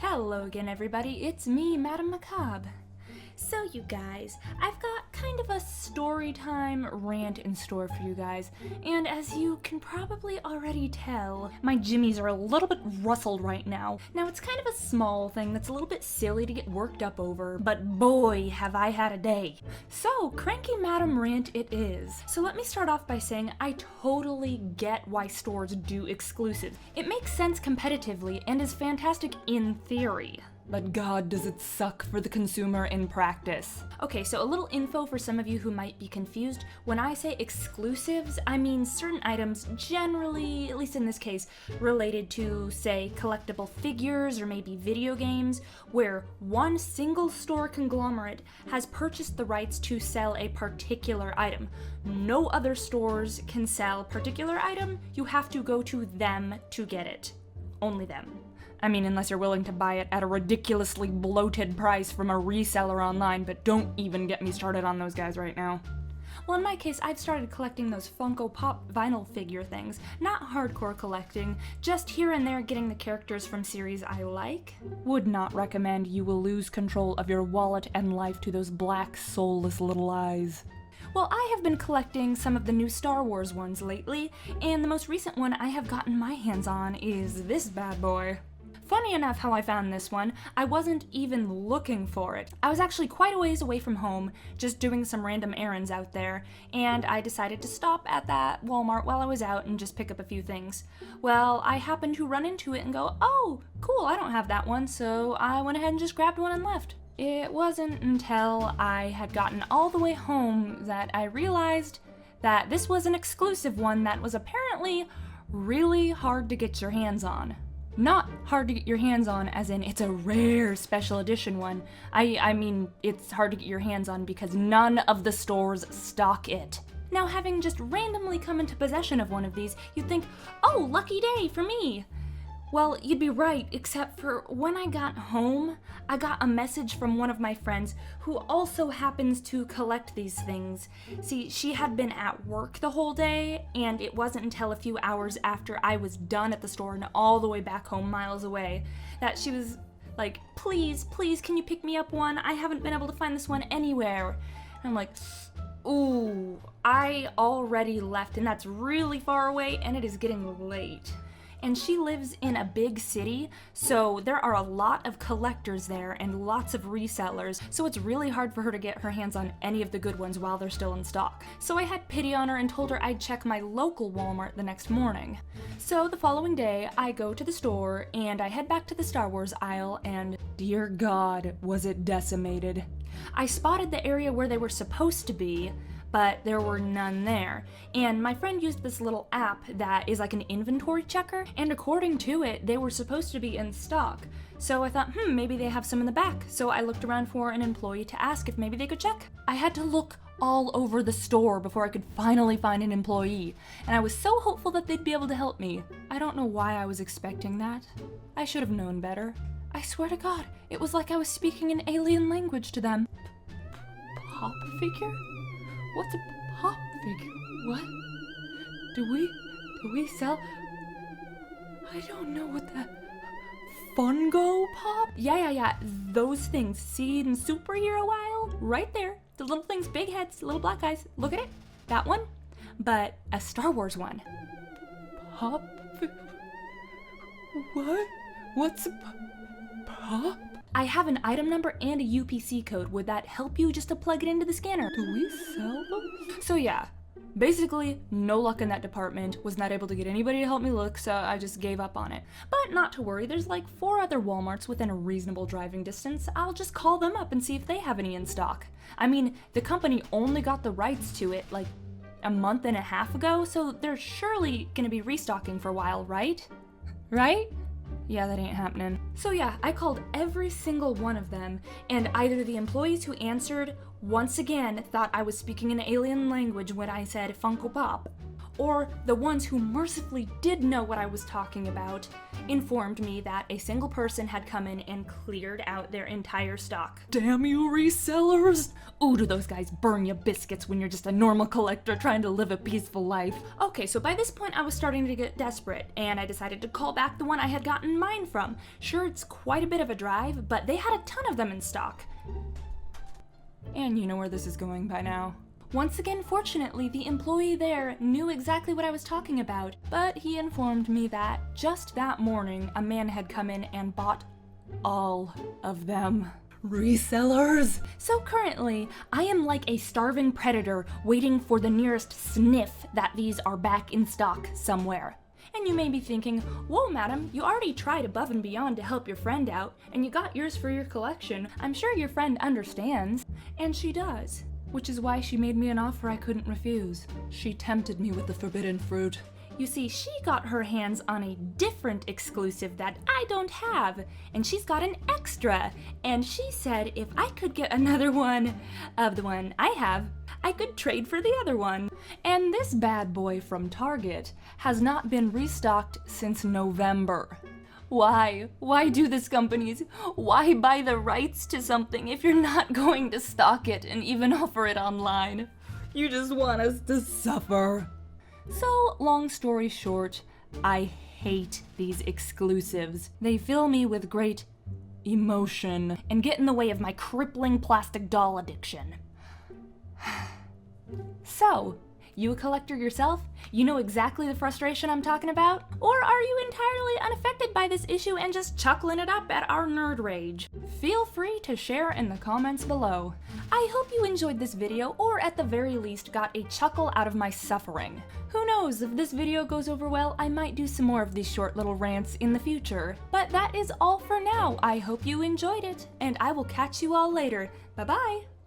Hello again, everybody. It's me, Madame Macabre. So, you guys, I've got kind of a story time rant in store for you guys, and as you can probably already tell, my jimmies are a little bit rustled right now. Now, it's kind of a small thing that's a little bit silly to get worked up over, but boy, have I had a day. So, Cranky Madam Rant it is. So let me start off by saying I totally get why stores do exclusives. It makes sense competitively and is fantastic in theory. But God, does it suck for the consumer in practice. Okay, so a little info for some of you who might be confused. When I say exclusives, I mean certain items generally, at least in this case, related to, say, collectible figures or maybe video games, where one single store conglomerate has purchased the rights to sell a particular item. No other stores can sell a particular item. You have to go to them to get it. Only them. I mean, unless you're willing to buy it at a ridiculously bloated price from a reseller online, but don't even get me started on those guys right now. Well, in my case, I've started collecting those Funko Pop vinyl figure things. Not hardcore collecting, just here and there getting the characters from series I like. Would not recommend. You will lose control of your wallet and life to those black, soulless little eyes. Well, I have been collecting some of the new Star Wars ones lately, and the most recent one I have gotten my hands on is this bad boy. Funny enough how I found this one, I wasn't even looking for it. I was actually quite a ways away from home, just doing some random errands out there, and I decided to stop at that Walmart while I was out and just pick up a few things. Well, I happened to run into it and go, oh, cool, I don't have that one, so I went ahead and just grabbed one and left. It wasn't until I had gotten all the way home that I realized that this was an exclusive one that was apparently really hard to get your hands on. Not hard to get your hands on as in it's a rare special edition one. I mean, it's hard to get your hands on because none of the stores stock it. Now, having just randomly come into possession of one of these, you'd think, oh, lucky day for me. Well, you'd be right, except for when I got home, I got a message from one of my friends who also happens to collect these things. See, she had been at work the whole day, and it wasn't until a few hours after I was done at the store and all the way back home miles away that she was like, please, can you pick me up one? I haven't been able to find this one anywhere. And I'm like, ooh, I already left, and that's really far away, and it is getting late. And she lives in a big city, so there are a lot of collectors there and lots of resellers, so it's really hard for her to get her hands on any of the good ones while they're still in stock. So I had pity on her and told her I'd check my local Walmart the next morning. So the following day, I go to the store and I head back to the Star Wars aisle, and dear God, was it decimated. I spotted the area where they were supposed to be, but there were none there. And my friend used this little app that is like an inventory checker, and according to it, they were supposed to be in stock. So I thought, maybe they have some in the back. So I looked around for an employee to ask if maybe they could check. I had to look all over the store before I could finally find an employee, and I was so hopeful that they'd be able to help me. I don't know why I was expecting that. I should have known better. I swear to God, it was like I was speaking an alien language to them. Pop figure? What's a pop figure? What? Do we sell? I don't know what that... Fungo Pop? Yeah. Those things. See in superhero aisle? Right there. The little things, big heads, little black eyes. Look at it. That one. But a Star Wars one. Pop? What? What's a pop? I have an item number and a UPC code. Would that help you just to plug it into the scanner? Do we sell those? So yeah, basically no luck in that department. Was not able to get anybody to help me look, so I just gave up on it. But not to worry, there's like 4 other Walmarts within a reasonable driving distance. I'll just call them up and see if they have any in stock. I mean, the company only got the rights to it like a month and a half ago, so they're surely gonna be restocking for a while, right? Right? Yeah, that ain't happening. So yeah, I called every single one of them, and either the employees who answered once again thought I was speaking an alien language when I said Funko Pop, or the ones who mercifully did know what I was talking about, informed me that a single person had come in and cleared out their entire stock. Damn you, resellers! Ooh, do those guys burn you biscuits when you're just a normal collector trying to live a peaceful life. Okay, so by this point I was starting to get desperate, and I decided to call back the one I had gotten mine from. Sure, it's quite a bit of a drive, but they had a ton of them in stock. And you know where this is going by now. Once again, fortunately, the employee there knew exactly what I was talking about, but he informed me that just that morning, a man had come in and bought all of them. Resellers! So currently, I am like a starving predator waiting for the nearest sniff that these are back in stock somewhere. And you may be thinking, whoa madam, you already tried above and beyond to help your friend out, and you got yours for your collection. I'm sure your friend understands. And she does. Which is why she made me an offer I couldn't refuse. She tempted me with the forbidden fruit. You see, she got her hands on a different exclusive that I don't have, and she's got an extra. And she said if I could get another one of the one I have, I could trade for the other one. And this bad boy from Target has not been restocked since November. Why? Why do this, companies? Why buy the rights to something if you're not going to stock it and even offer it online? You just want us to suffer. So, long story short, I hate these exclusives. They fill me with great emotion and get in the way of my crippling plastic doll addiction. So, you a collector yourself? You know exactly the frustration I'm talking about? Or are you entirely unaffected by this issue and just chuckling it up at our nerd rage? Feel free to share in the comments below. I hope you enjoyed this video, or at the very least got a chuckle out of my suffering. Who knows, if this video goes over well, I might do some more of these short little rants in the future. But that is all for now. I hope you enjoyed it, and I will catch you all later. Bye-bye!